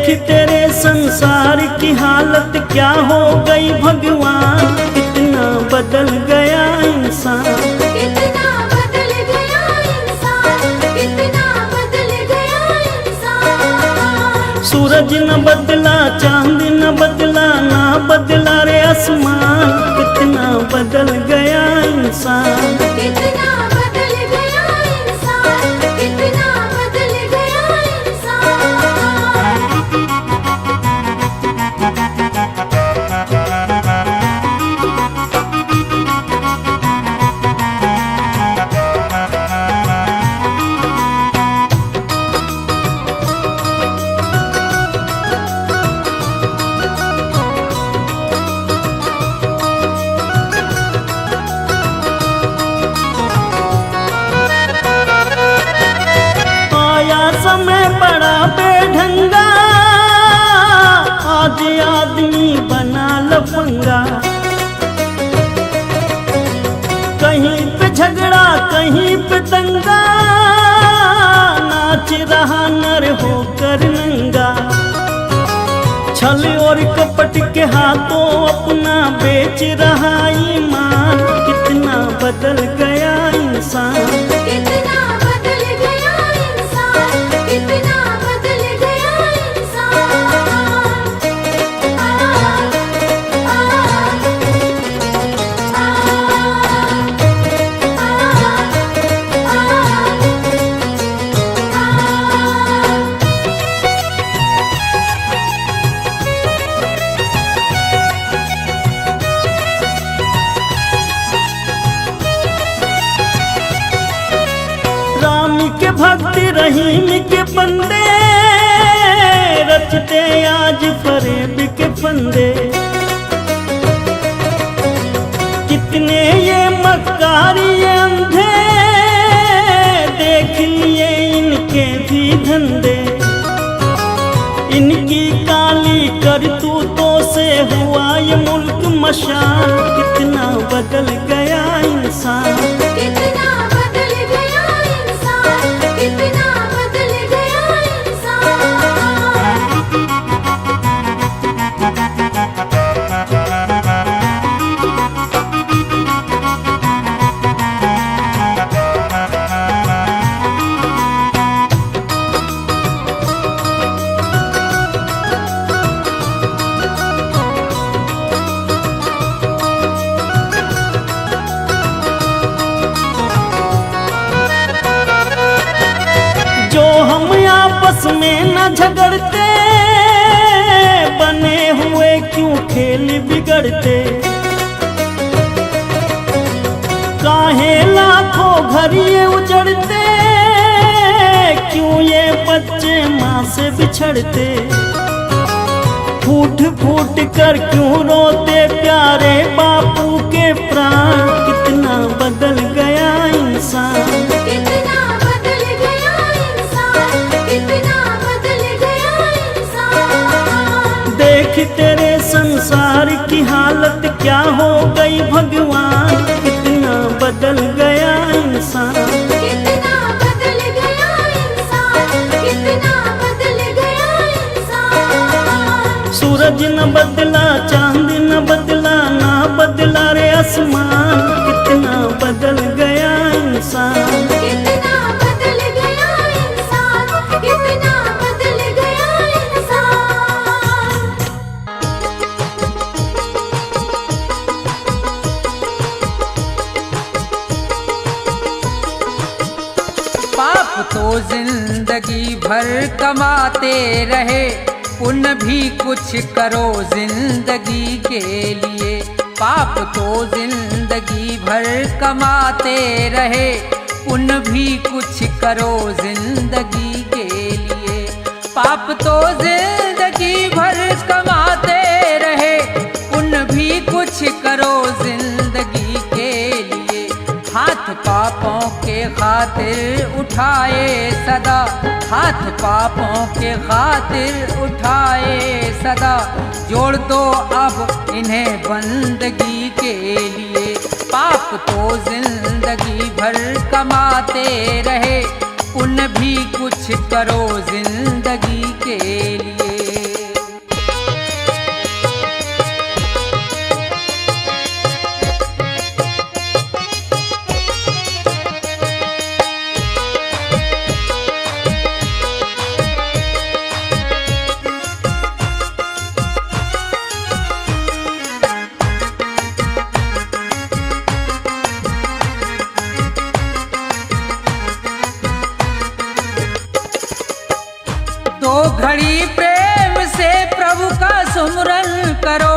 तेरे संसार की हालत क्या हो गई भगवान, कितना बदल गया इंसान, कितना बदल गया इंसान, कितना बदल गया इंसान। सूरज न बदला, चांद न बदला, ना बदला रे आसमान, कितना बदल गया इंसान। कितना बदल गया इंसान, कितना बदल गया इंसान। समय बड़ा बेढंगा, आज आदमी बना लफंगा। कहीं पे झगड़ा कहीं पे दंगा, नाच रहा नर होकर नंगा। छल और कपट के हाथों अपना बेच रहा ईमान, कितना बदल गया इंसान। कितना बदल गया इंसान, कितना बदल गया इंसान। राम के भक्त रहीम के बंदे, रचते आज फरेब के फंदे। कितने ये मक्कारी ये अंधे, देख लिए इनके भी धंधे। इनकी काली करतूतों से हुआ ये मुल्क मशान, कितना बदल गया इंसान। कितना बदल गया इंसान, कितना बदल गया इंसान। जो हम आपस में न झगड़ते, बने हुए क्यों खेल बिगड़ते। काहे लाखों घर ये उजड़ते, क्यों ये बच्चे माँ से बिछड़ते। फूट फूट कर क्यों रोते प्यारे बापू के प्राण, कितना बदल गया इंसान। कितना बदल गया इंसान, कितना बदल गया इंसान। देख तेरे संसार की हालत क्या हो गई भगवान, कितना बदल गया इंसान। कितना बदल गया इंसान, कितना बदल गया इंसान। सूरज न बदला, चांद न बदला, ना बदला रे आसमान, कितना बदल गया इंसान। कितना बदल गया इंसान, कितना बदल गया इंसान। पाप तो जिंदगी भर कमाते रहे, पुण्य भी कुछ करो जिंदगी के लिए। पाप तो जिंदगी भर कमाते रहे, पुण्य भी कुछ करो जिंदगी के लिए। पाप तो जिंदगी भर कमाते रहे, पुण्य भी कुछ करो जिंदगी के लिए। हाथ पापों के खातिर उठाए सदा, हाथ पापों के खातिर उठाए सदा। जोड़ दो अब इन्हें बंदगी के लिए। पाप तो जिंदगी भर कमाते रहे, पुण्य भी कुछ करो जिंदगी के लिए। सुमरन करो,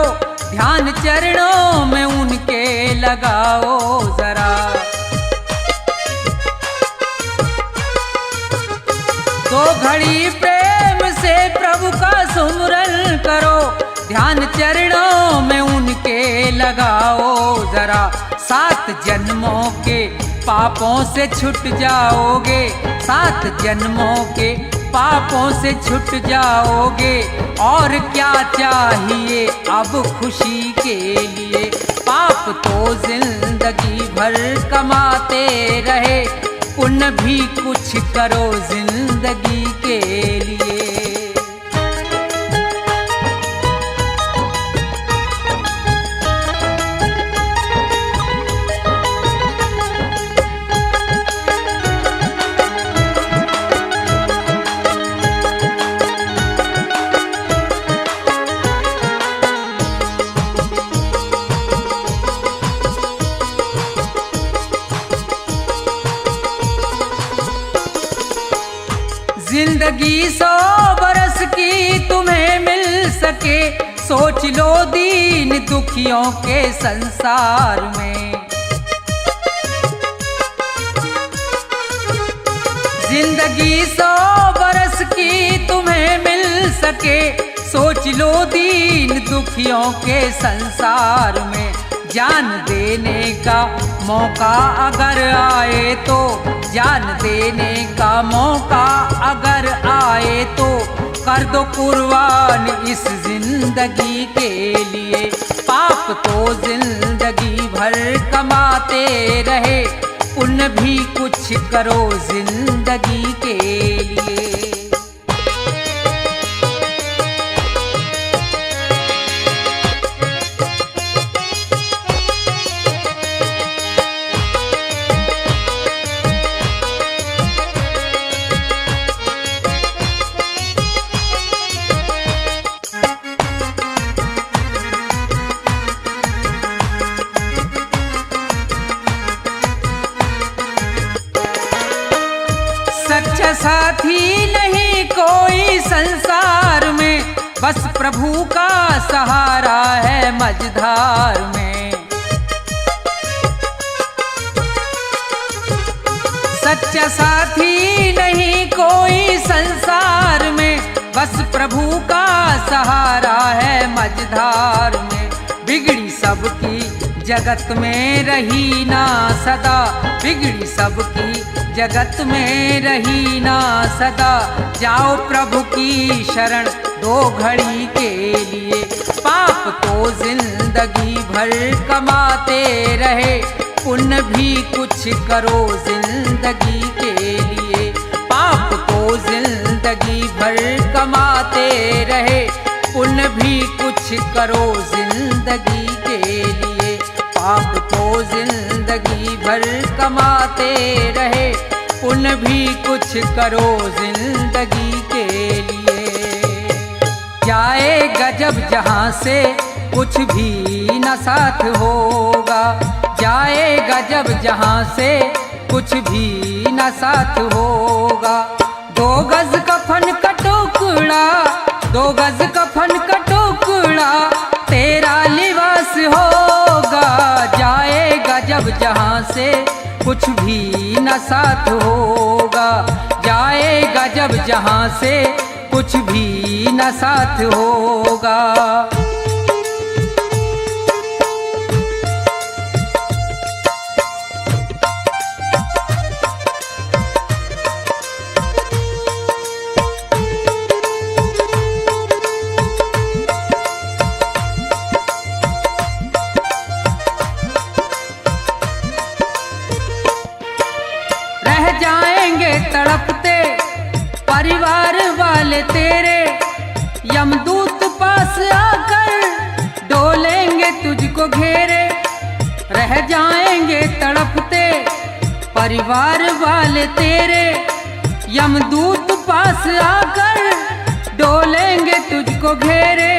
ध्यान चरणों में उनके लगाओ जरा। दो घड़ी प्रेम से प्रभु का सुमरन करो, ध्यान चरणों में उनके लगाओ जरा। 7 जन्मों के पापों से छूट जाओगे, 7 जन्मों के पापों से छूट जाओगे। और क्या चाहिए अब खुशी के लिए, पाप तो जिंदगी भर कमाते रहे, पुण्य भी कुछ करो जिंदगी के लिए। जिंदगी 100 बरस की तुम्हें मिल सके, सोच लो दीन दुखियों के संसार में। जिंदगी 100 बरस की तुम्हें मिल सके, सोच लो दीन दुखियों के संसार में। जान देने का मौका अगर आए तो, जान देने का मौका अगर आए तो, कर दो कुर्बान इस जिंदगी के लिए। पाप तो जिंदगी भर कमाते रहे, पुण्य भी कुछ करो जिंदगी के लिए। सच्चा साथी नहीं कोई संसार में, बस प्रभु का सहारा है मझधार में। सच्चा साथी नहीं कोई संसार में, बस प्रभु का सहारा है मझधार में। बिगड़ी सबकी जगत में रही ना सदा, बिगड़ी सबकी जगत में रही ना सदा। जाओ प्रभु की शरण 2 घड़ी के लिए, पाप तो जिंदगी भर कमाते रहे, पुण्य भी कुछ करो जिंदगी के लिए। पाप तो जिंदगी भर कमाते रहे, पुण्य भी कुछ करो जिंदगी के लिए। पाप तो जिंदगी भर कमाते रहे, पुण्य भी कुछ करो जिंदगी के लिए। जाएगा जब जहाँ से कुछ भी न साथ होगा, जाएगा जब जहाँ से कुछ भी न साथ होगा। 2 गज कफन का टुकड़ा, 2 गज कफन का टुकड़ा तेरा लिबास होगा। जाएगा जब जहाँ से कुछ भी न साथ होगा, जाएगा जब जहाँ से कुछ भी न साथ होगा। जाएंगे तड़पते परिवार वाले तेरे, यमदूत पास आकर डोलेंगे तुझको घेरे। रह जाएंगे तड़पते परिवार वाले तेरे, यमदूत पास आकर डोलेंगे तुझको घेरे।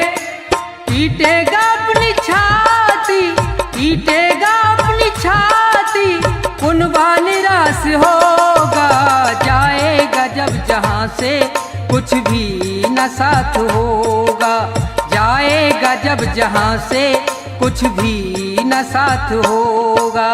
पीटेगा अपनी छाती, पीटेगा अपनी छाती, कुनबा निराश होगा। जब जहाँ से कुछ भी न साथ होगा, जाए जाएगा जब जहां से कुछ भी न साथ होगा।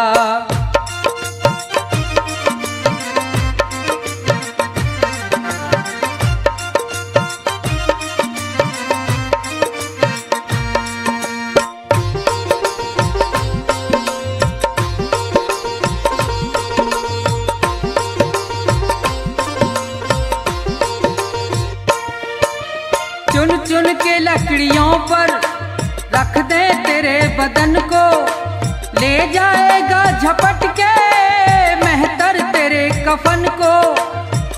चुन चुन के लकड़ियों पर रख दे तेरे बदन को, ले जाएगा झपट के मेहतर तेरे कफन को।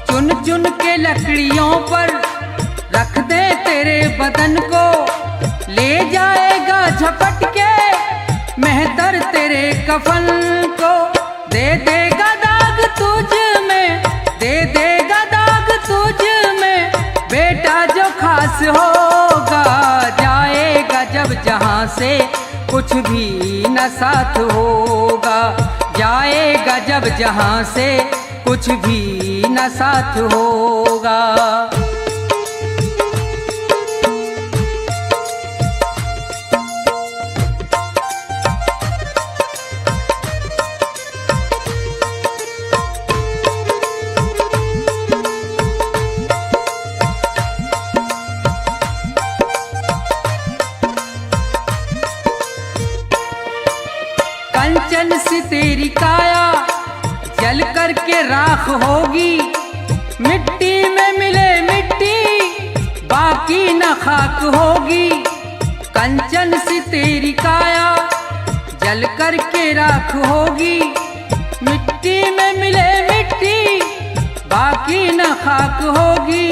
चुन चुन के लकड़ियों पर रख दे तेरे बदन को, ले जाएगा झपट के मेहतर तेरे कफन को। दे देगा दाग तुझ में, दे देगा दाग तुझ में, बेटा जो खास होगा। जाएगा जब जहां से कुछ भी न साथ होगा। जाएगा जब जहां से कुछ भी न साथ होगा। कंचन सी तेरी काया जल करके राख होगी। मिट्टी में मिले मिट्टी बाकी न खाक होगी। कंचन सी तेरी काया जल करके राख होगी। मिट्टी में मिले मिट्टी बाकी न खाक होगी।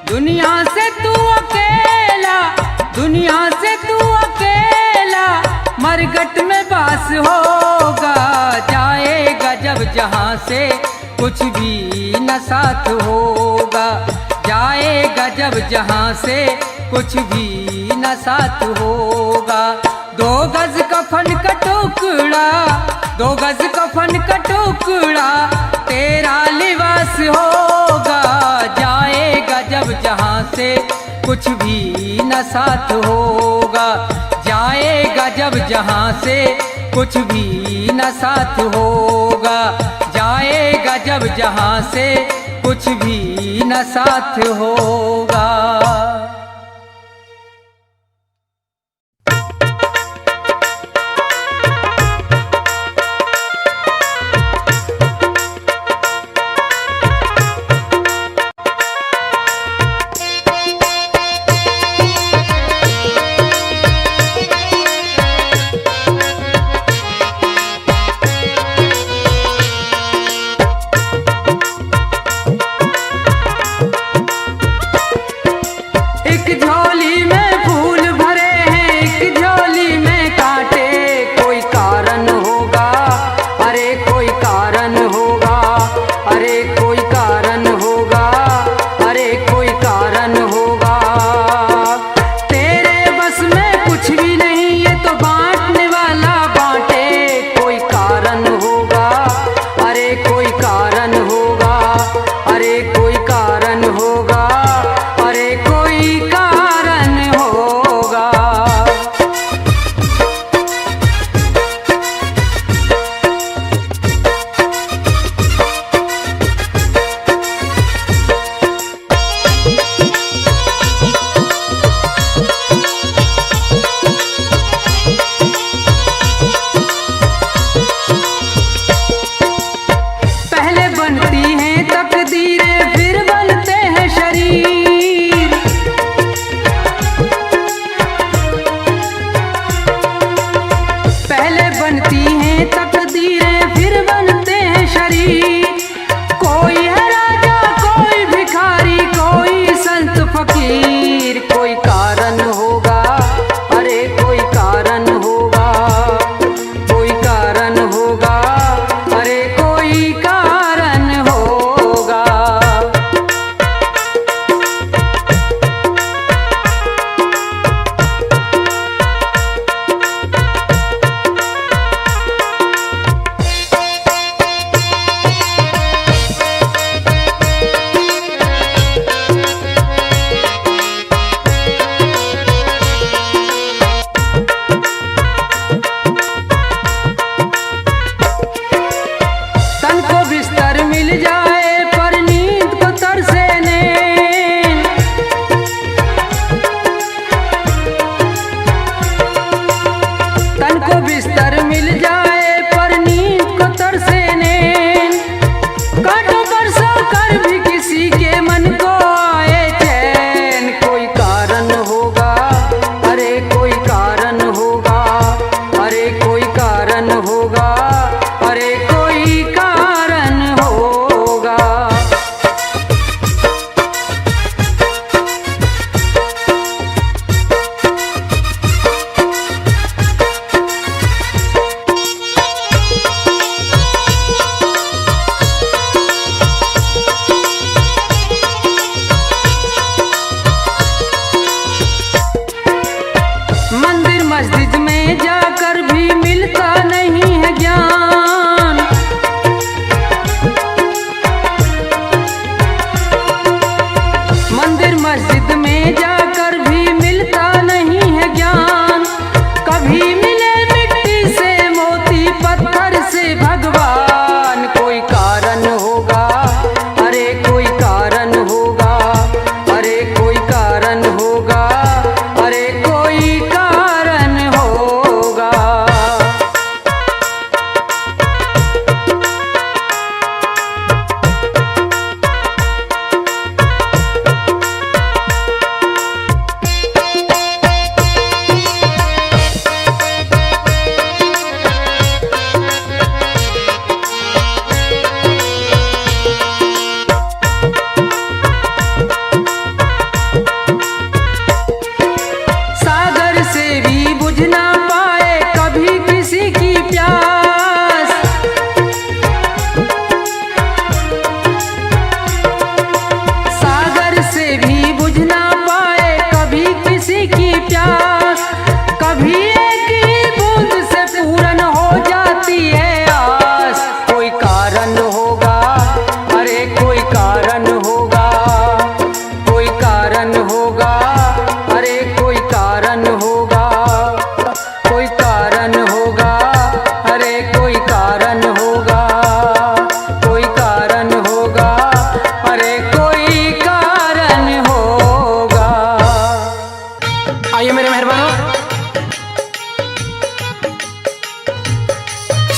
दुनिया से तू अकेला, दुनिया से तू अकेला मरघट में बास होगा। जाएगा जब जहां से कुछ भी न साथ होगा। जाएगा जब जहां से कुछ भी न साथ होगा। दो गज कफन का टुकड़ा, दो गज कफन का टुकड़ा तेरा लिबास होगा। जाएगा जब जहां से कुछ भी न साथ होगा। जाएगा जब जहां से कुछ भी न साथ होगा। जाएगा जब जहां से कुछ भी न साथ होगा।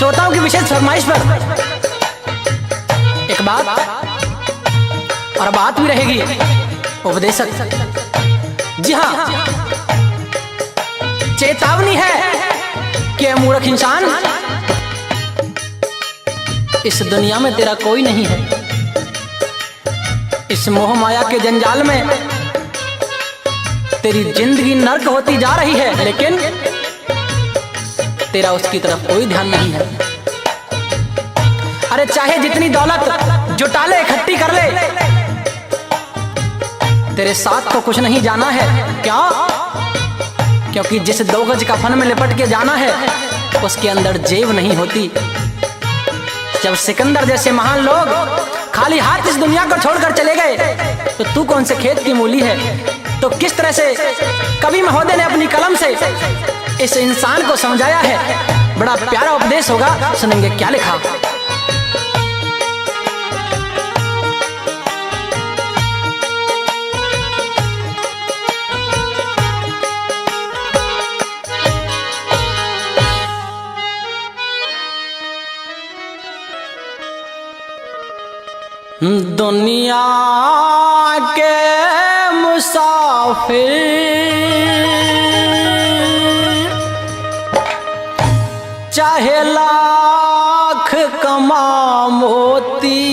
श्रोताओं की विशेष फरमाइश पर एक बात और बात भी रहेगी उपदेशक। जी हाँ, चेतावनी है कि मूर्ख इंसान, इस दुनिया में तेरा कोई नहीं है। इस मोह माया के जंजाल में तेरी जिंदगी नर्क होती जा रही है, लेकिन तेरा उसकी तरफ कोई ध्यान नहीं है। अरे चाहे जितनी दौलत जुटा ले, इकट्ठी कर ले, तेरे साथ तो कुछ नहीं जाना है। क्या? क्योंकि जिस 2 गज कफन में लिपट के जाना है उसके अंदर जेब नहीं होती। जब सिकंदर जैसे महान लोग खाली हाथ इस दुनिया को छोड़कर चले गए, तो तू कौन से खेत की मूली है? तो किस तरह से कवि महोदय ने अपनी कलम से इस इंसान को समझाया है। बड़ा प्यारा उपदेश होगा, सुनेंगे क्या लिखा। दुनिया के मुसाफिर चाहे लाख कमा मोती,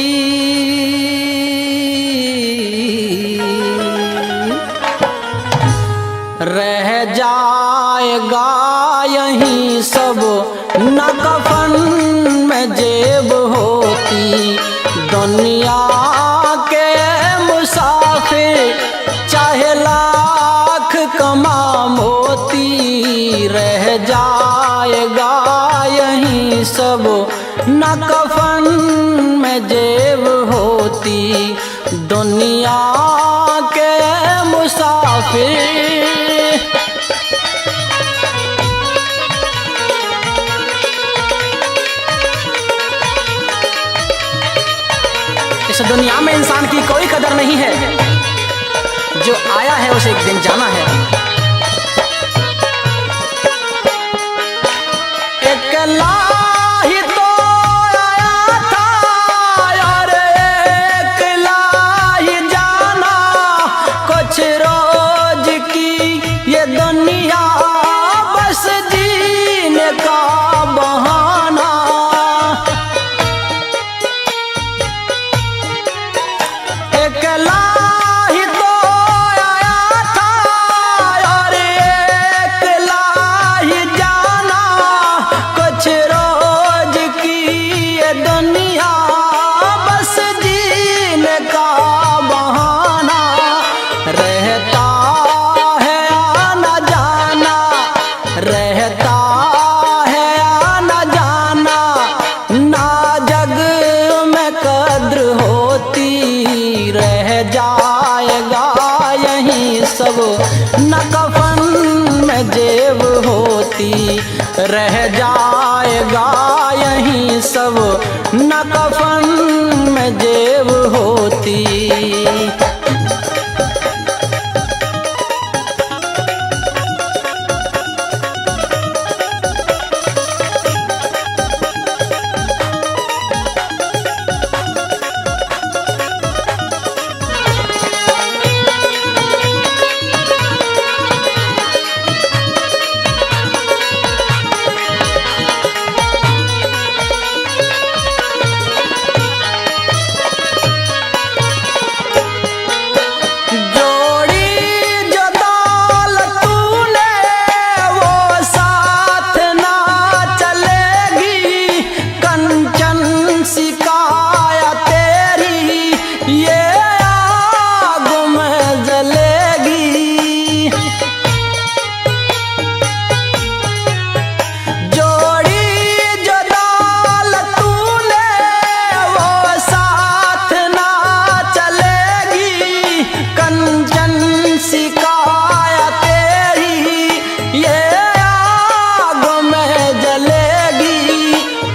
रह जाएगा यहीं सब न कफन में जेब होती। दुनिया के मुसाफिर चाहे लाख कमा मोती, रह जाएगा यहीं सब न कफन में जेब होती। दुनिया के मुसाफिर। इस दुनिया में इंसान की कोई कदर नहीं है, जो आया है उसे एक दिन जाना है। अकेला ही तो आया था और अकेला ही जाना, कुछ रोज की ये दुनिया बस जीने का बहाना। अकेला ही तो आया था और अकेला ही जाना, कुछ रोज की ये दुनिया बस जीने का बहाना। रहता है आना जाना, रहता है आना जाना, ना जग में कद्र होती। रह जाएगा यहीं सब न कफन में जेब होती। रह जाएगा यहीं सब न कफन में जेब होती।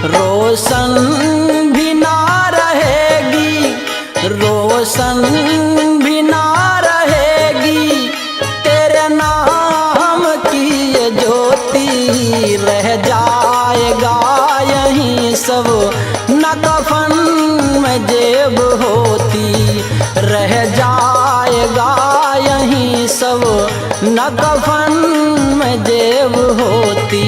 रोशन भी ना रहेगी, रोशन भी ना रहेगी, तेरे नाम की ये ज्योति रह जाएगा यहीं। यहीं सब न कफन में जेब होती, रह जाएगा यहीं सब न कफन में जेब होती।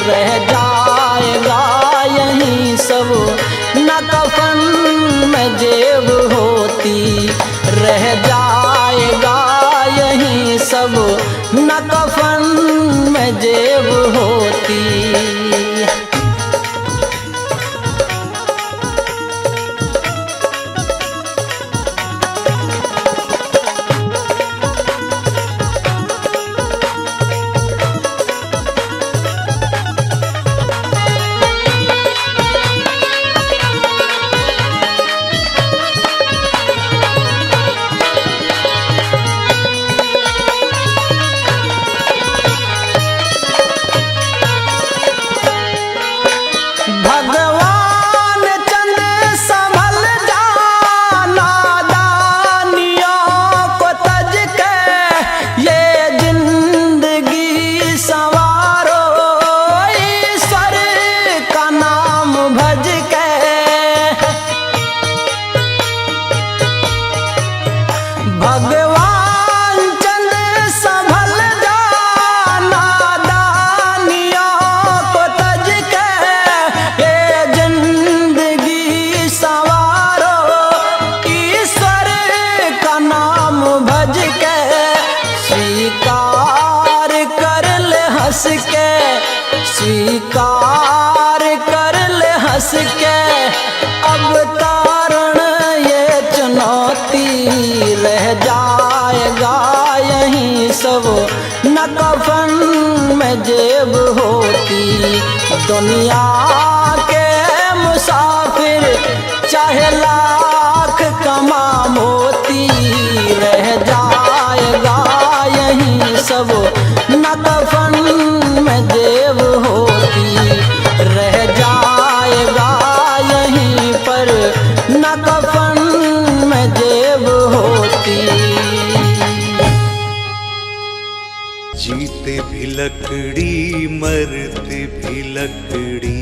रह जाएगा यहीं सब न कफन में जेब होती, रह जाएगा यहीं सब न कफन में जेब होती। स्वीकार कर ले हंस के अब तारण ये चुनौती, रह जाएगा यहीं सब न कफन में जेब होती। दुनिया के मुसाफिर चाहे लाख कमा मोती, रह जाएगा यहीं सब न कफन में जेब होती, रह जाएगा यहीं पर न कफन में जेब होती। जीते भी लकड़ी मरते भी लकड़ी,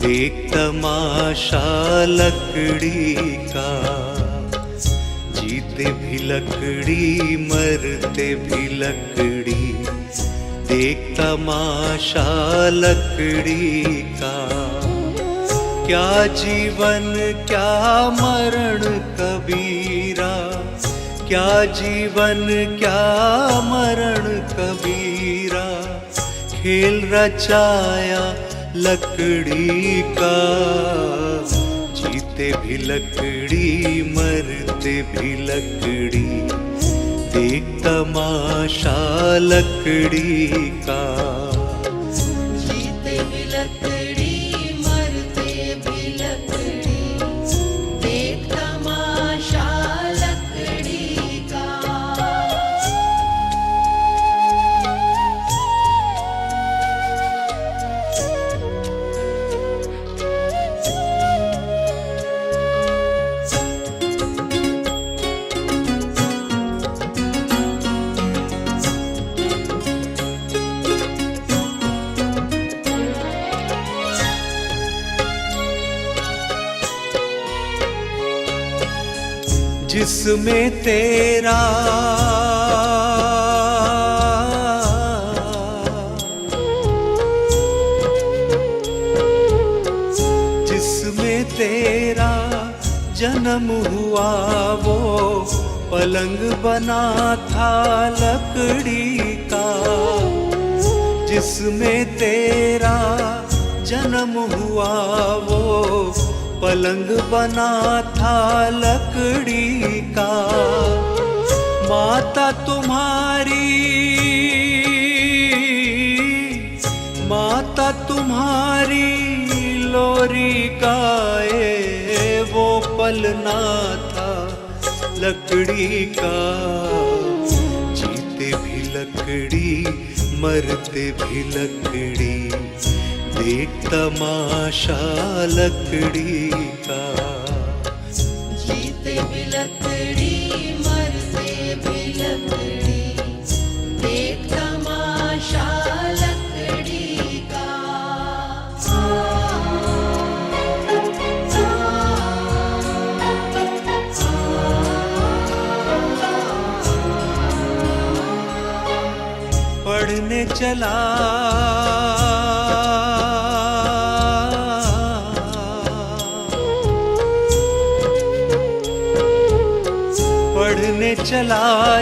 देख तमाशा लकड़ी का। जीते भी लकड़ी मरते भी लकड़ी, देख तमाशा लकड़ी का। क्या जीवन क्या मरण कबीरा, क्या जीवन क्या मरण कबीरा। खेल रचाया लकड़ी का, जीते भी लकड़ी मरते भी लकड़ी, देख तमाशा लकड़ी का। जीते भी लकड़ी मरते भी लकड़ी, देख तमाशा लकड़ी का। जिसमें तेरा जिसमें तेरा जन्म हुआ वो पलंग बना था लकड़ी का। जिसमें तेरा जन्म हुआ वो पलंग बना था लकड़ी का। माता तुम्हारी लोरी गाए वो पलना था लकड़ी का। जीते भी लकड़ी मरते भी लकड़ी, देख तमाशा लकड़ी का। जीते भी लकड़ी मरते भी लकड़ी, देख तमाशा लकड़ी का। पढ़ने चला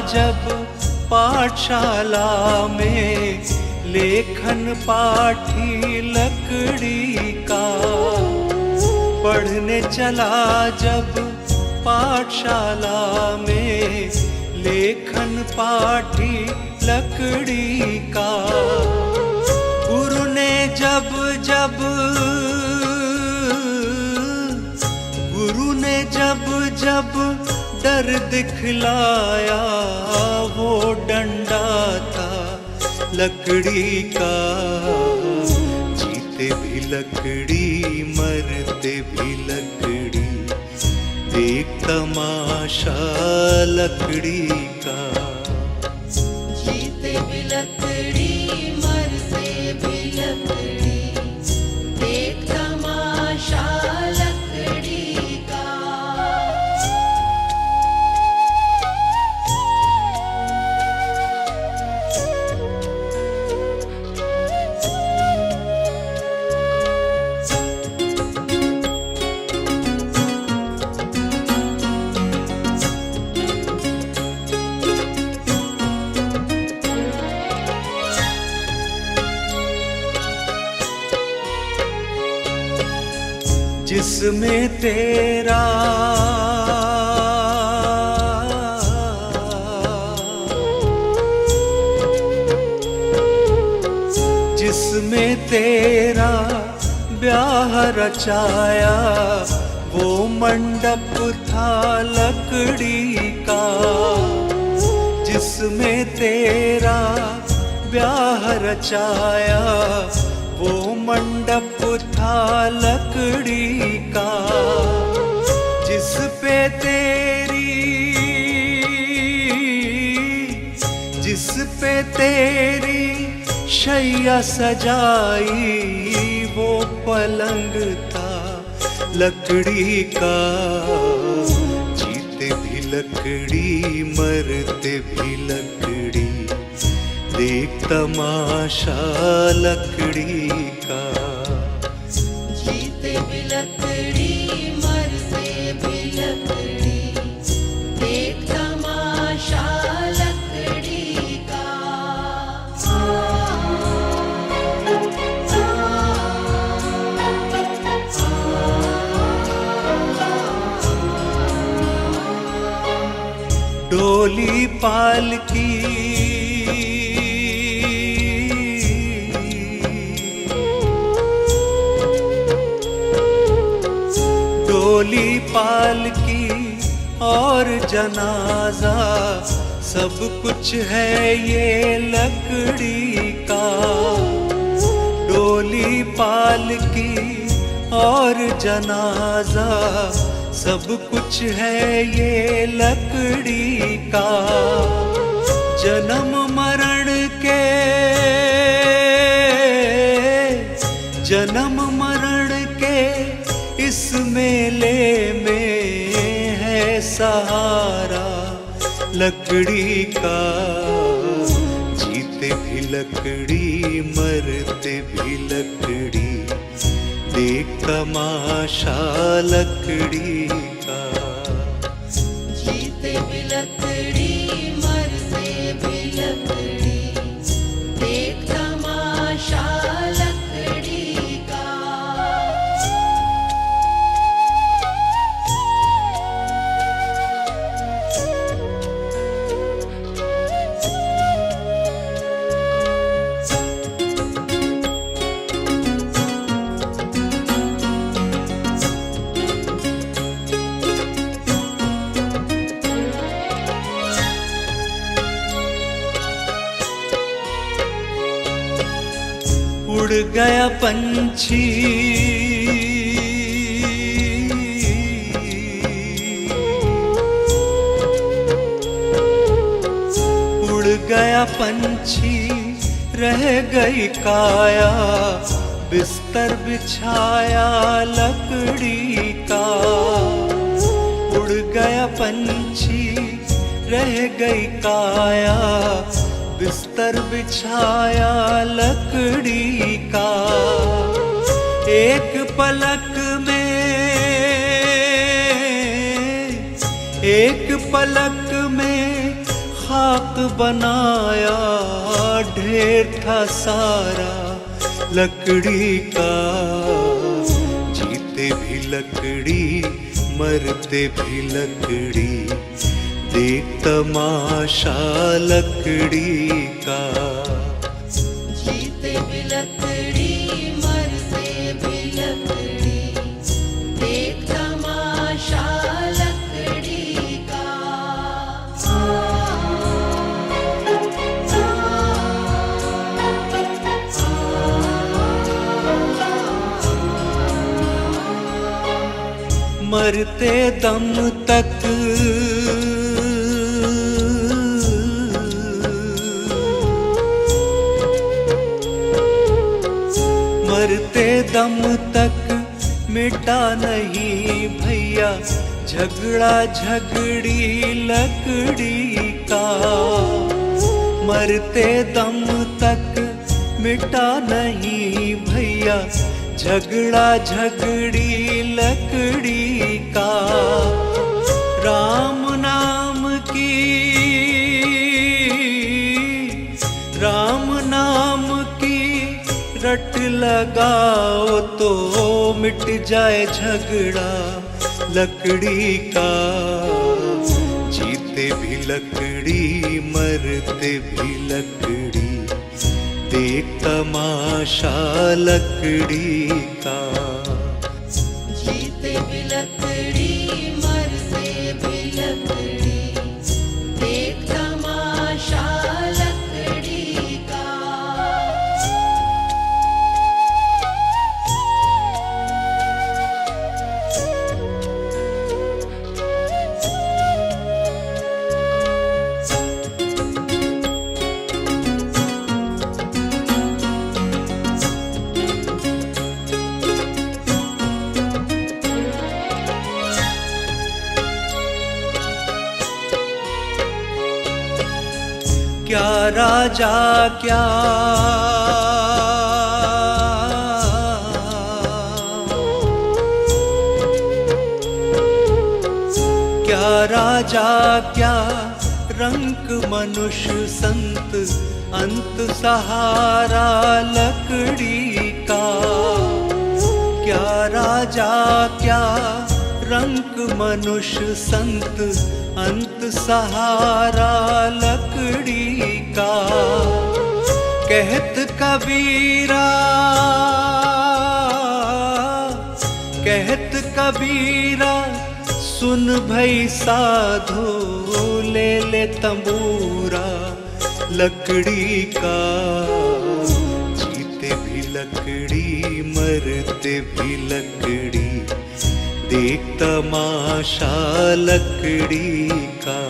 जब पाठशाला में, लेखन पाठी लकड़ी का। पढ़ने चला जब पाठशाला में, लेखन पाठी लकड़ी का। गुरु ने जब डर दिखलाया वो डंडा था लकड़ी का। जीते भी लकड़ी मरते भी लकड़ी, देख तमाशा लकड़ी का। जीते भी लकड़ी मरते भी लकड़ी, देख तमाशा लकड़ी का। जिसमें तेरा ब्याह रचाया वो मंडप था लकड़ी का। जिसमें तेरा ब्याह रचाया वो मंडप था लकड़ी का। जिस पे तेरी शैया सजाई वो पलंग था लकड़ी का। जीते भी लकड़ी मरते भी लकड़ी, देख तमाशा लकड़ी का। जीते भी लकड़ी मरते भी लकड़ी, देख तमाशा लकड़ी का। डोली पालकी और जनाजा सब कुछ है ये लकड़ी का। डोली पालकी और जनाजा सब कुछ है ये लकड़ी का। जन्म मरण के इस मेले में है सहारा लकड़ी का। जीते भी लकड़ी मरते भी लकड़ी, देख तमाशा लकड़ी का। जीते भी लकड़ी मरते भी लकड़ी, देख तमाशा लकड़ी का। उड़ गया पंछी उड़ गया पंछी, रह गई काया, बिस्तर बिछाया लकड़ी का। उड़ गया पंछी, रह गई काया, बिस्तर बिछाया लकड़ी का। एक पलक में खाक बनाया, ढेर था सारा लकड़ी का। जीते भी लकड़ी मरते भी लकड़ी, देख तमाशा लकड़ी का। जीते भी लकड़ी मरते भी लकड़ी, देख तमाशा लकड़ी का। मरते दम तक मरते दम तक मिटा नहीं भैया, झगड़ा झगड़ी लकड़ी का। मरते दम तक मिटा नहीं भैया, झगड़ा झगड़ी लकड़ी का। राम नाम की रट लगाओ तो मिट जाए झगड़ा लकड़ी का। जीते भी लकड़ी मरते भी लकड़ी, देख तमाशा लकड़ी का। जीते भी लकड़ी मरते भी लकड़ी, देख तमाशा लकड़ी का। क्या राजा क्या राजा क्या रंक मनुष्य संत, अंत सहारा लकड़ी का। क्या राजा क्या रंक मनुष्य संत, अंत सहारा लकड़ी का। कहत कबीरा सुन भई साधो, ले ले तंबूरा लकड़ी का। जीते भी लकड़ी मरते भी लकड़ी, देख तमाशा लकड़ी का।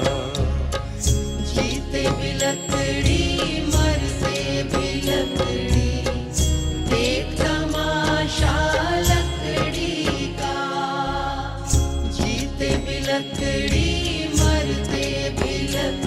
जीते भी लकड़ी मरते भी लकड़ी, देख तमाशा लकड़ी का। जीते भी लकड़ी मरते भी लकड़ी,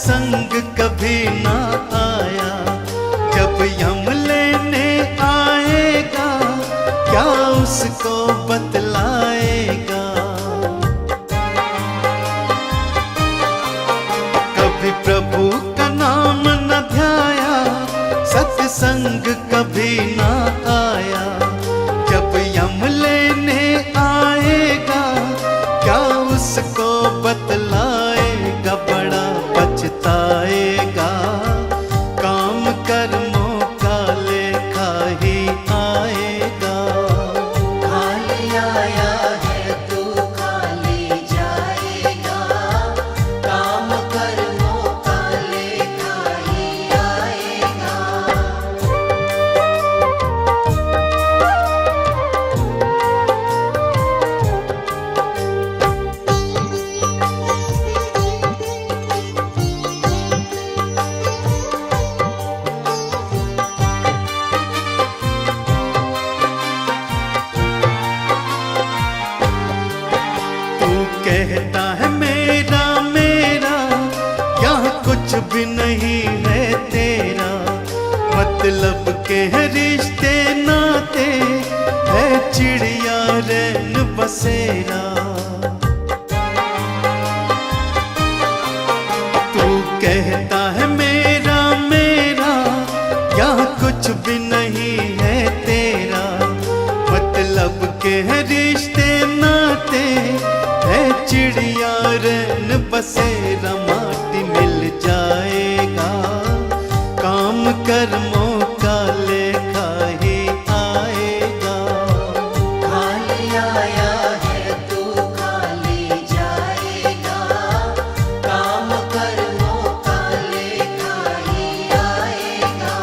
सत्संग कभी ना आया, जब यम लेने आएगा क्या उसको बतलाएगा। कभी प्रभु का नाम न ध्याया, सत्संग कभी ना आया, जब यम लेने आएगा क्या उसको बतलाएगा। बड़ा पछताएगा, काम कर्मों का लेखा ही आएगा। खाली आया है तू खाली जाएगा, काम कर्मों का लेखा ही आएगा। तू कहता है मेरा मेरा, यहाँ कुछ भी नहीं है तेरा। मतलब के है रिश्ते नाते, है चिड़िया रैन बसेरा। तू कहता है मेरा मेरा, यहाँ कुछ भी नहीं है तेरा। मतलब के है रिश्ते नाते, है चिड़िया रैन बसेरा। माटी मिल जाएगा, काम कर्मों का लेखा ही आएगा। खाली आया है तू खाली जाएगा, काम कर्मों का लेखा ही आएगा।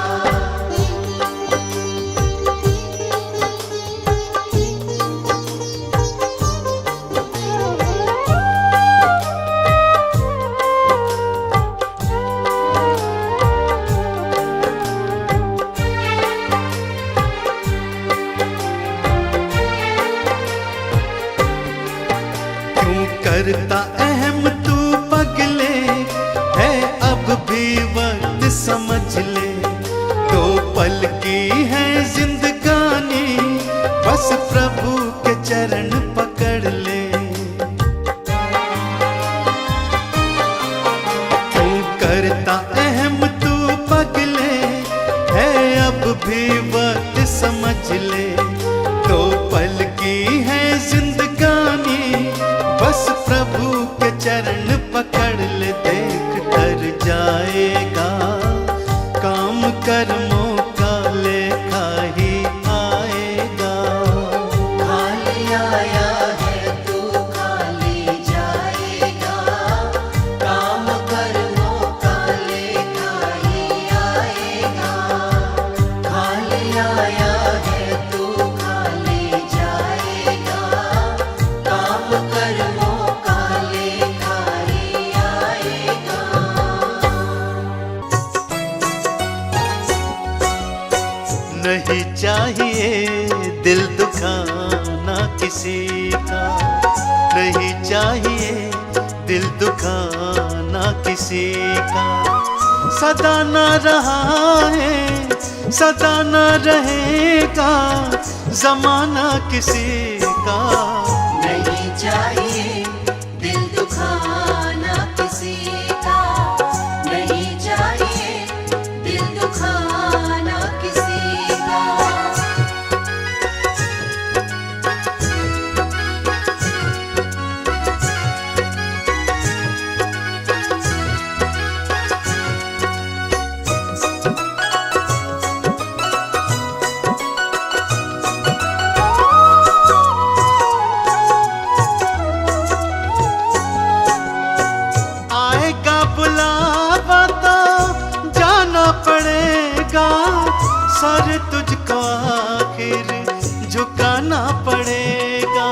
क्यों करता अहम तू पगले, है अब भी वक्त समझ ले। दो पल की है जिंदगानी, बस प्रभु के चरण पकड़ ले। क्यों करता अहम तू पगले, है अब भी वक्त समझ ले। दो पल की है जिंदगानी, बस प्रभु के चरण पकड़ ले। देख कर जाएगा, काम कर्मों का लेखा ही आएगा। खाली आया है तू खाली जाएगा, काम कर्मों का लेखा ही आएगा। खाली आया है तू खाली जाएगा, काम कर्मों का लेखा ही आएगा। नहीं चाहिए दिल दुखाना किसी का, नहीं चाहिए दिल दुखाना किसी का। सदा न रहा है, सदा न रहेगा जमाना किसी का। नहीं चाहिए दिल दुखाना किसी का, नहीं चाहिए दिल दुखाना किसी का। आएगा बुलावा तो जाना पड़ेगा, सर तुझको आखिर झुकाना पड़ेगा।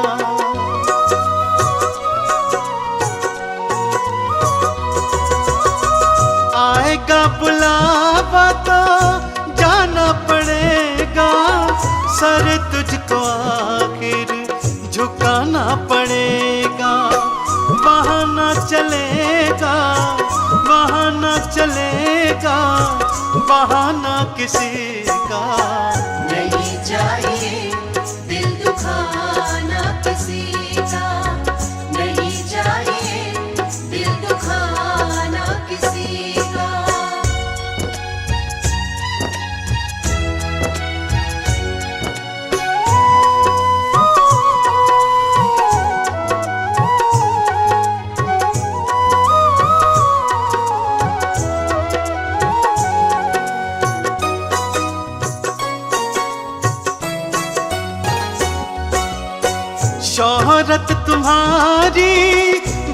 आएगा बुलावा तो जाना पड़ेगा, सर तुझको आखिर झुकाना पड़ेगा। बहाना चलेगा, बहाना चलेगा, बहाना किसी का नहीं चाहिए दिल दुखाना किसी का, नहीं चाहिए दिल दुखाना किसी का। शोहरत तुम्हारी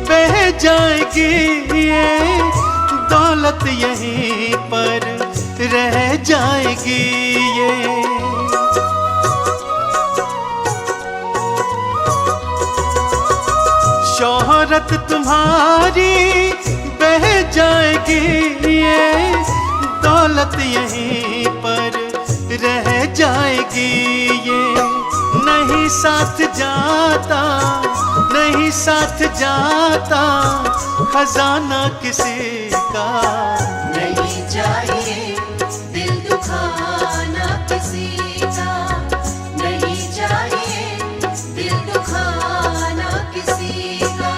बह जाएगी, ये दौलत यहीं पर रह जाएगी। ये शोहरत तुम्हारी बह जाएगी, ये दौलत यहीं पर रह जाएगी। ये नहीं साथ जाता, नहीं साथ जाता खजाना किसी का। नहीं चाहिए दिल दुखाना किसी का, नहीं चाहिए दिल दुखाना किसी का।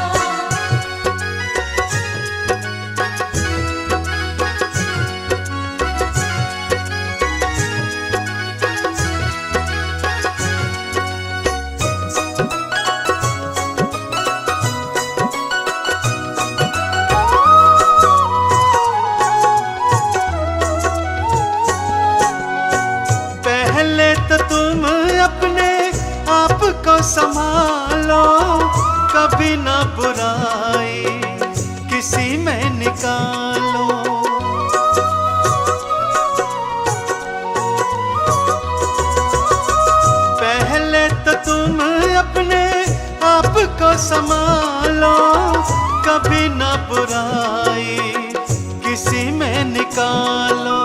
पहले तो तुम अपने आप को संभालो, कभी ना बुराई किसी में निकालो। पहले तो तुम अपने आप को संभालो, कभी ना बुराई किसी में निकालो।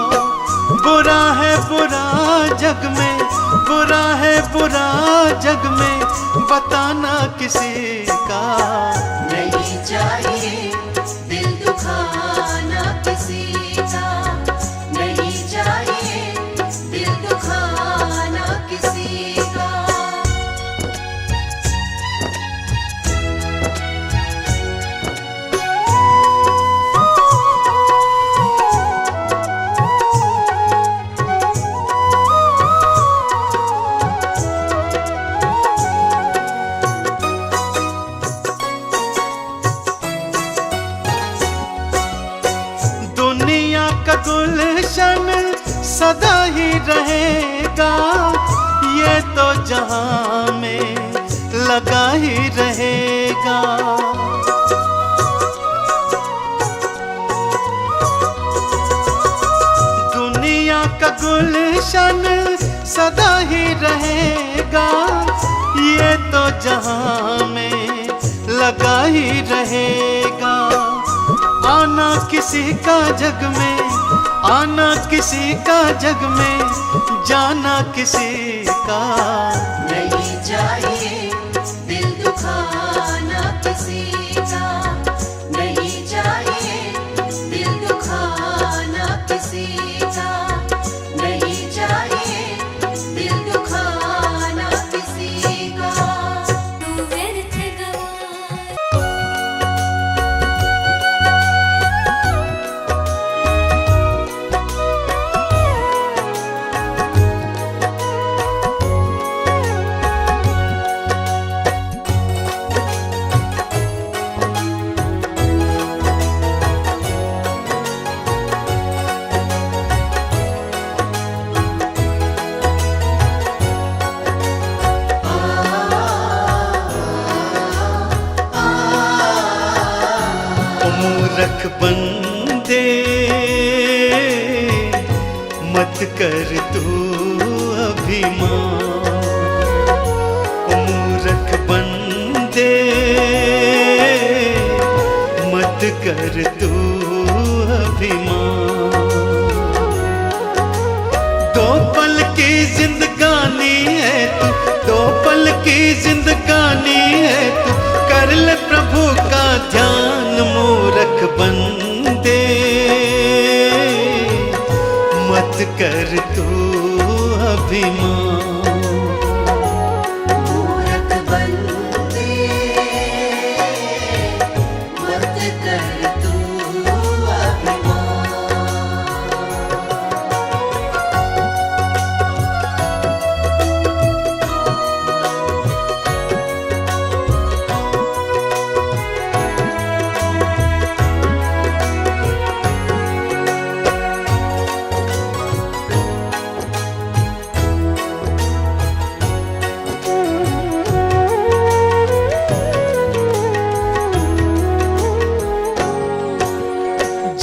बुरा है बुरा जग में, बुरा है बुरा जग में बताना किसी का। नहीं चाहिए दिल दुखाना किसी का, नहीं चाहिए दिल दुखाना किसी का। दुनिया का गुलशन सदा ही रहेगा, ये तो जहां में लगा ही रहेगा। दुनिया का गुलशन सदा ही रहेगा, ये तो जहां में लगा ही रहेगा। आना किसी का जग में, आना किसी का जग में, जाना किसी का। नहीं चाहिए दिल दुखाना किसी का, नहीं चाहिए दिल दुखाना किसी का, नहीं चाहिए दिल दुखाना किसी का। व्यर्थ गवा मूर्ख बंदे मत कर तू अभिमान। मूर्ख बंदे मत कर तू अभिमान। दो पल की जिंदगानी है तू, दो पल की जिंदगानी है तू, कर ले प्रभु का ध्यान। मूर्ख बंदे मत कर तू अभिमान। मूरख बंदे मत कर तू अभिमान।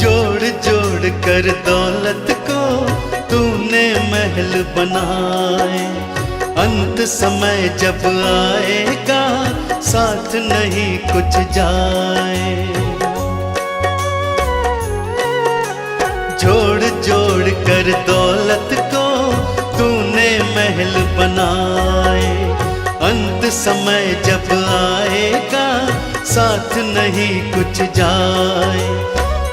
जोड़ जोड़ कर दौलत को तूने महल बनाए, अंत समय जब आएगा साथ नहीं कुछ जाए। जोड़ जोड़ कर दौलत को तूने महल बनाए, अंत समय जब आएगा साथ नहीं कुछ जाए।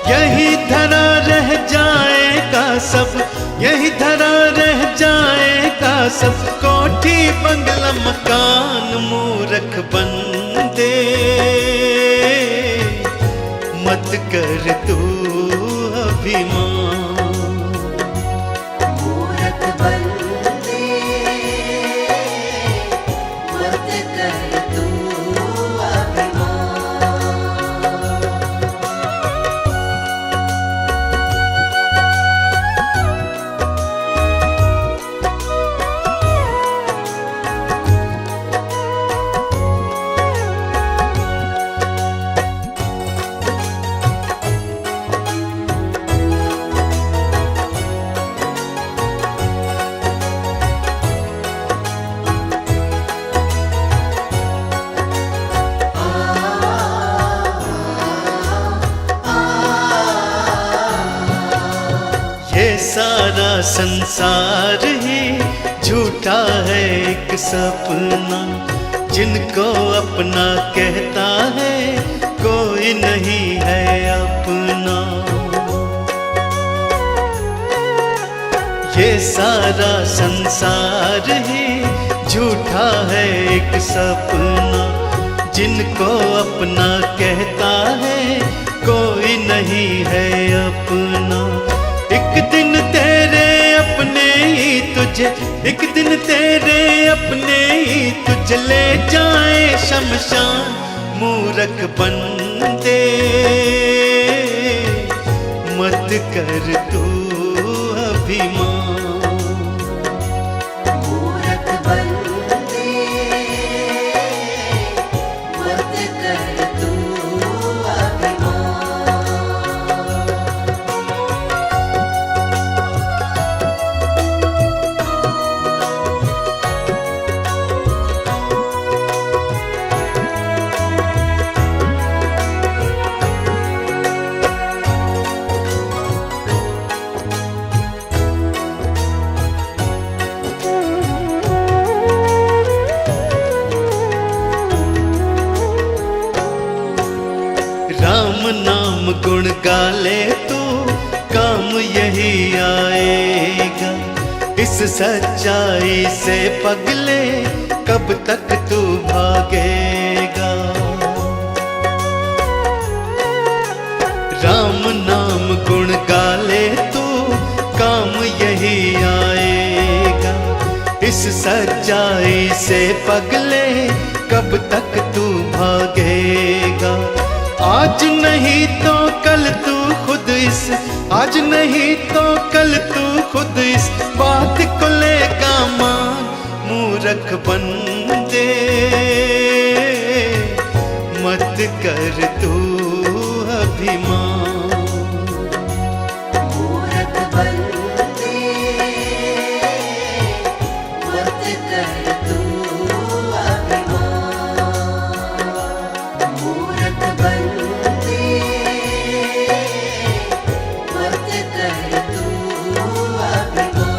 यही धरा रह जाएगा सब, यही धरा रह जाएगा सब, कोठी बंगला मकान। मूरख बंदे मत कर तू अभिमान। मूरख बंदे मत कर तू अभिमान। ये सारा संसार ही झूठा है एक सपना, जिनको अपना कहता है कोई नहीं है अपना। ये सारा संसार ही झूठा है एक सपना, जिनको अपना कहता है कोई नहीं है अपना। एक दिन तेरे अपने ही तुझे, एक दिन तेरे अपने ही तुझे ले जाए शमशान। मूरख बंदे मत कर तू अभिमान। मूरख बंदे मत कर तू अभिमान। राम नाम गुण गाले तो काम यही आएगा, इस सच्चाई से पगले कब तक तू भागेगा। राम नाम गुण गाले तो काम यही आएगा, इस सच्चाई से पगले कब तक तू भागेगा। आज नहीं तो कल तू खुद इस, आज नहीं तो कल तू खुद इस बात को लेगा मान। मूरख बंदे मत कर तू अभिमान। मूरख बंदे मत कर तू अभिमान। मूरख बंदे मत कर तू अभिमान।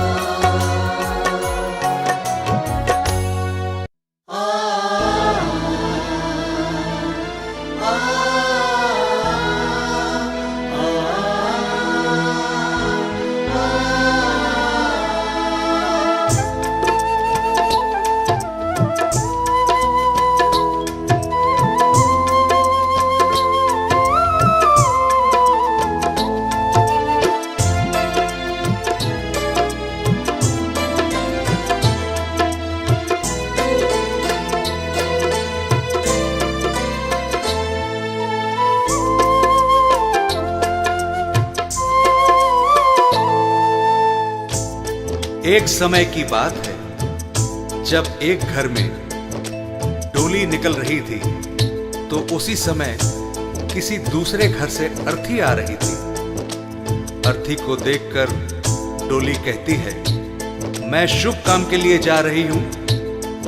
एक समय की बात है, जब एक घर में डोली निकल रही थी तो उसी समय किसी दूसरे घर से अर्थी आ रही थी। अर्थी को देखकर डोली कहती है, मैं शुभ काम के लिए जा रही हूं,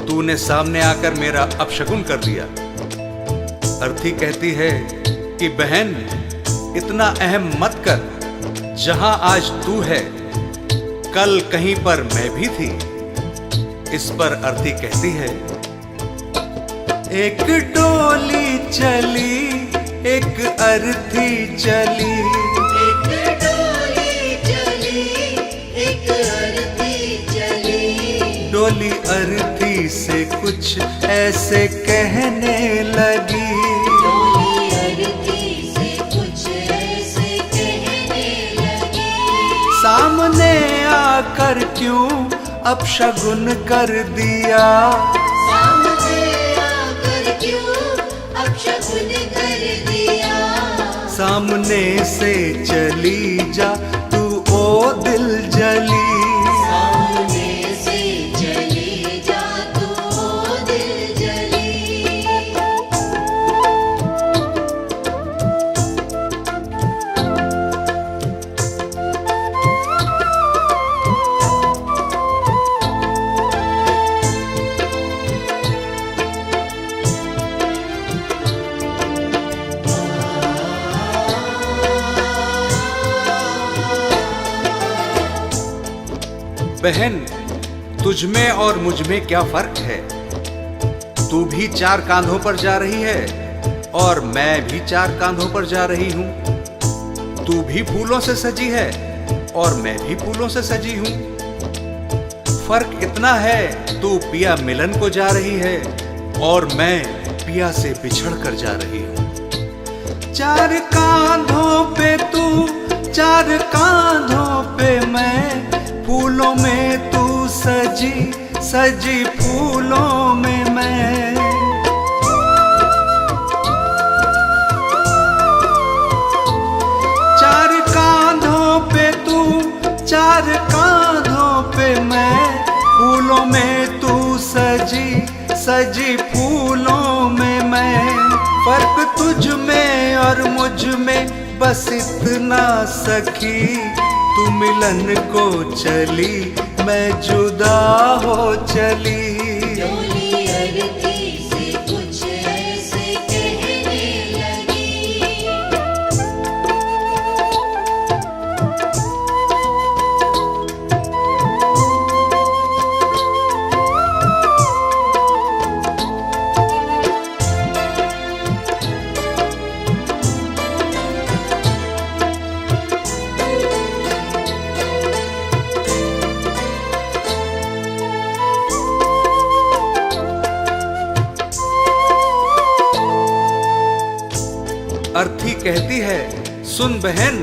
तूने सामने आकर मेरा अपशकुन कर दिया। अर्थी कहती है कि बहन, इतना अहम मत कर, जहां आज तू है कल कहीं पर मैं भी थी। इस पर अर्थी कहती है, एक डोली चली एक अर्थी चली, एक डोली चली, एक अर्थी चली। डोली अर्थी से कुछ ऐसे कहने लगी, डोली अर्थी से कुछ ऐसे कहने लगी। सामने आकर क्यों अपशगुन कर दिया, सामने आकर क्यों अपशकुन कर दिया। सामने से चली जा तू ओ दिल जली। सामने से चली जा तू ओ दिल जली। बहन, तुझ में और मुझ में क्या फर्क है? तू भी 4 कांधों पर जा रही है और मैं भी 4 कांधों पर जा रही हूं। तू भी फूलों से सजी है और मैं भी फूलों से सजी हूं। फर्क इतना है, तू पिया मिलन को जा रही है और मैं पिया से बिछड़ कर जा रही हूं। 4 कांधों पे तू 4 कांधों पे मैं, फूलों में तू सजी सजी फूलों में मैं। 4 कांधों पे तू 4 कांधों पे मैं, फूलों में तू सजी सजी फूलों में मैं। फर्क तुझ में और मुझ में बस इतना सखी, तू मिलन को चली मैं जुदा हो चली। डोली अर्थी से कुछ ऐसे कहने लगी। अर्थी कहती है, सुन बहन,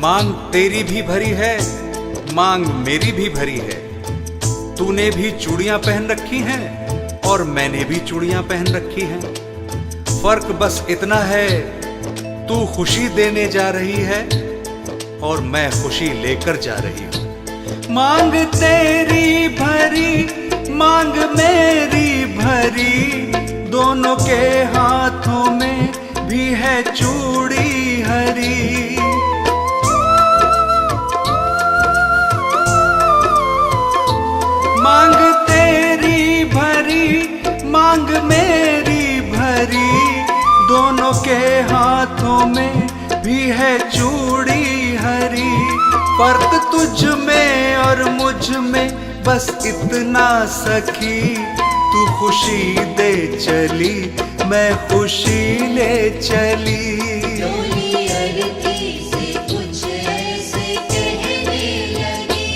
मांग तेरी भी भरी है, मांग मेरी भी भरी है। तूने भी चूड़ियां पहन रखी हैं और मैंने भी चूड़ियां पहन रखी हैं। फर्क बस इतना है, तू खुशी देने जा रही है और मैं खुशी लेकर जा रही हूं। मांग तेरी भरी मांग मेरी भरी, दोनों के हाथों में भी है चूड़ी हरी। मांग तेरी भरी मांग मेरी भरी, दोनों के हाथों में भी है चूड़ी हरी। फर्क तुझ में और मुझ में बस इतना सखी, तू खुशी दे चली मैं खुशी ले चली। डोली अर्थी से कुछ ऐसे कहने लगी।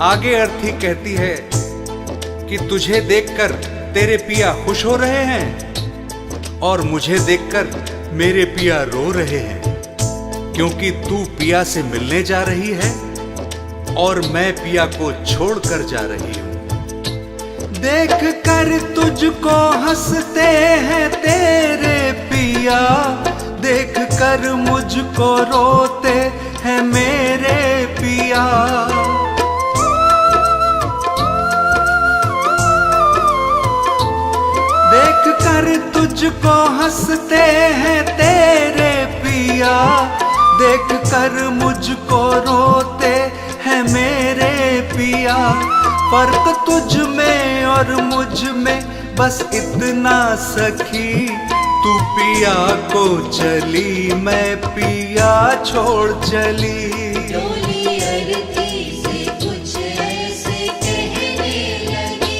आगे अर्थी कहती है कि तुझे देखकर तेरे पिया खुश हो रहे हैं और मुझे देखकर मेरे पिया रो रहे हैं, क्योंकि तू पिया से मिलने जा रही है और मैं पिया को छोड़कर जा रही हूँ। देख कर तुझको हंसते हैं तेरे पिया, देख कर मुझको रोते हैं मेरे पिया। देख कर तुझको हंसते हैं तेरे पिया, देख कर मुझको रोते हैं मेरे पिया। फर्क तुझ में और मुझ में बस इतना सखी, तू पिया को चली मैं पिया छोड़ चली। डोली अरती से कुछ ऐसे कहने लगी।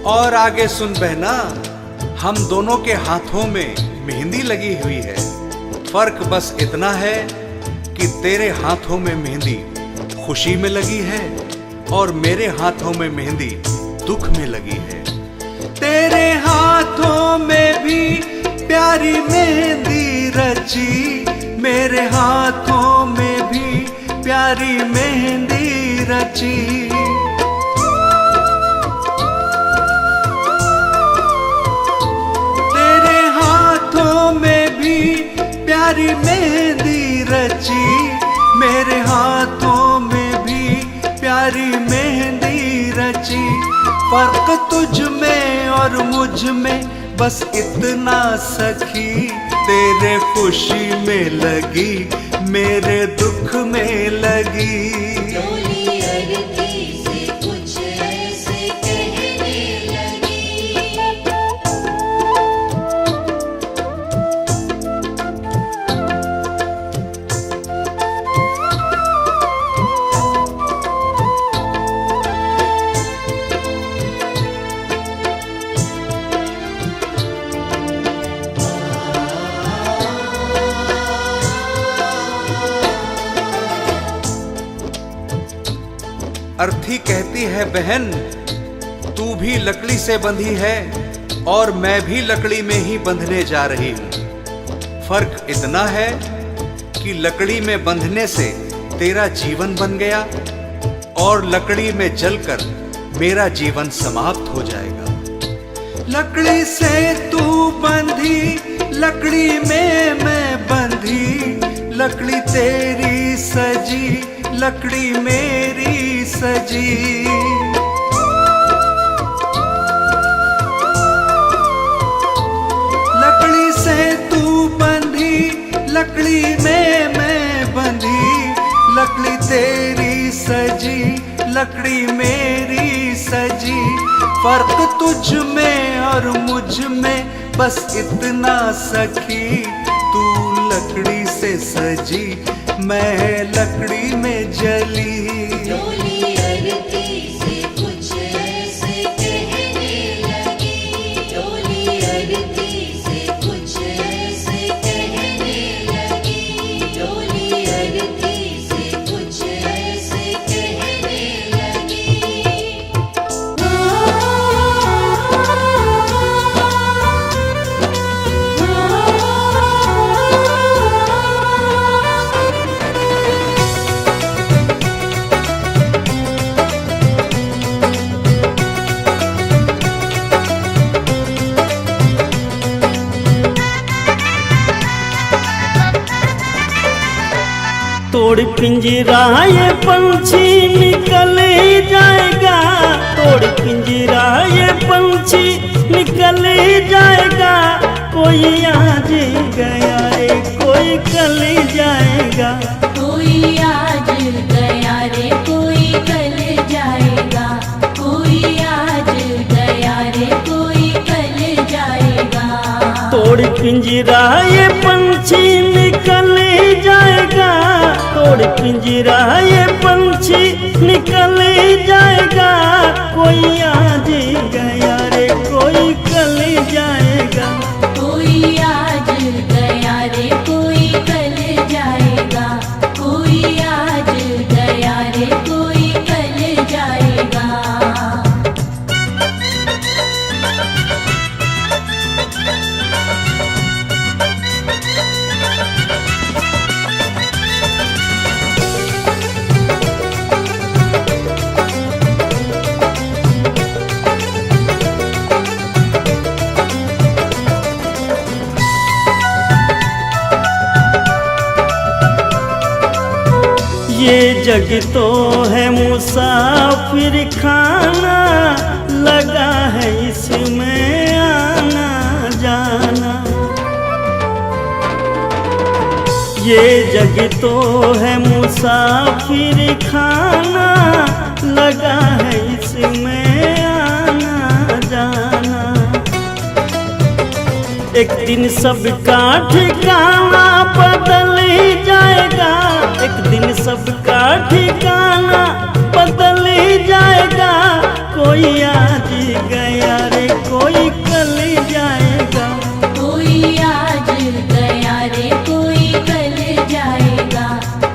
और आगे सुन बहना, हम दोनों के हाथों में मेहंदी लगी हुई है। फर्क बस इतना है कि तेरे हाथों में मेहंदी खुशी में लगी है और मेरे हाथों में मेहंदी दुख में लगी है। तेरे हाथों में भी प्यारी मेहंदी रची, मेरे हाथों में भी प्यारी मेहंदी रची। तेरे हाथों में भी प्यारी मेहंदी रची, मेरे हाथों में भी प्यारी मेहंदी रची। फर्क तुझ में और मुझ में बस इतना सखी, तेरे खुशी में लगी मेरे दुख में लगी। डोली अरती से कुछ ऐसे कहने लगी। अर्थी कहती है बहन, तू भी लकड़ी से बंधी है और मैं भी लकड़ी में ही बंधने जा रही हूँ। फर्क इतना है कि लकड़ी में बंधने से तेरा जीवन बन गया और लकड़ी में जलकर मेरा जीवन समाप्त हो जाएगा। लकड़ी से तू बंधी, लकड़ी में मैं बंधी, लकड़ी तेरी सजी, लकड़ी मेरी सजी। लकड़ी से तू बंधी, लकड़ी में मैं बंधी, लकड़ी तेरी सजी, लकड़ी मेरी सजी। फर्क तुझ में और मुझ में बस इतना सखी, तू लकड़ी से सजी मैं लकड़ी में जली। डोली अरती से कुछ ऐसे कहने लगी। डोली अरती से कुछ ऐसे कहने लगी। डोली अरती से कुछ ऐसे कहने लगी। तोड़ पिंजरा ये पंछी निकल जाएगा, तोड़ पिंजरा ये पंछी निकल जाएगा। कोई आज गया रे कोई कल जाएगा। कोई आज गया रे कोई कल जाएगा। कोई आज गया रे कोई कल जाएगा। तोड़ पिंजरा ये पंछी निकल जाएगा, तोड़ पिंजरा ये पंछी निकल जाएगा। कोई आज गया रे कोई कल जाएगा, कोई आज गया रे कोई कल जाएगा, कोई आज गया रे कोई कल जाएगा। ये जग तो है मुसाफिर खाना, लगा है इसमें आना जाना। ये जग तो है मुसाफिर खाना, लगा है इसमें आना जाना। एक दिन सबका ठिकाना बदल जाएगा, एक दिन सबका ठिकाना बदल जाएगा। कोई आज गया रे कोई कल जाएगा, कोई आज गया रे कोई कल जाएगा,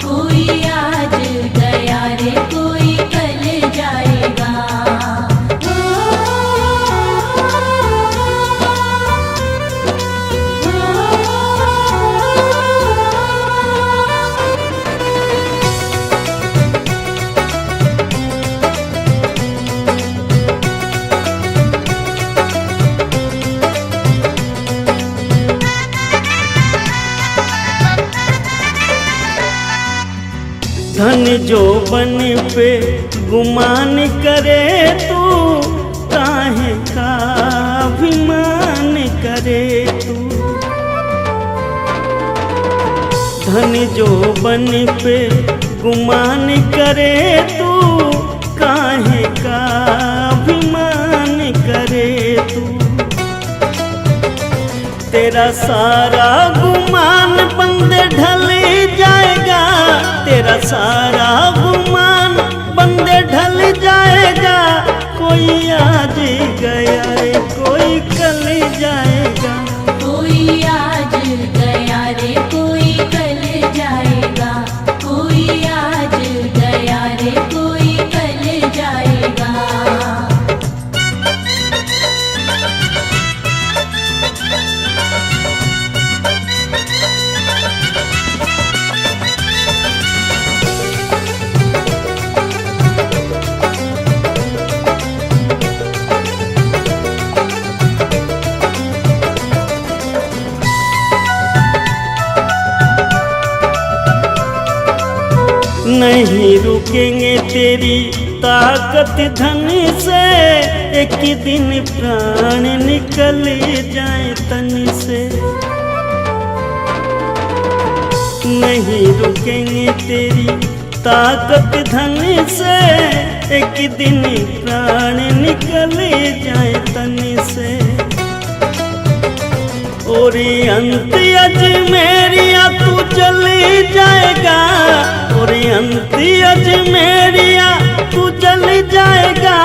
कोई आज गया रे कोई कल जाएगा। धन जो बन पे गुमान करे तू, काहे का अभिमान करे तू। धन जो बन पे गुमान करे तू, काहे का अभिमान करे तू। तेरा सारा गुमान बंदे ढल जाएगा, तेरा सारा गुमान बंदे ढल जाएगा। कोई आज गया रे कोई कल जाएगा, कोई आज गया रे कोई कल जाएगा, कोई आज गया रे कोई कल जाएगा। नहीं रुकेंगे तेरी ताकत धन से, एक ही दिन प्राण निकल जाए तन से। नहीं रुकेंगे तेरी ताकत धन से, एक ही दिन प्राण निकल जाए तन से। और अंत अजमेरिया तू चली जाएगा, और अंत अजमेरिया तू चल जाएगा।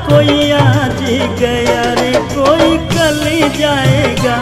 कोई आज गया रे कोई कल जाएगा,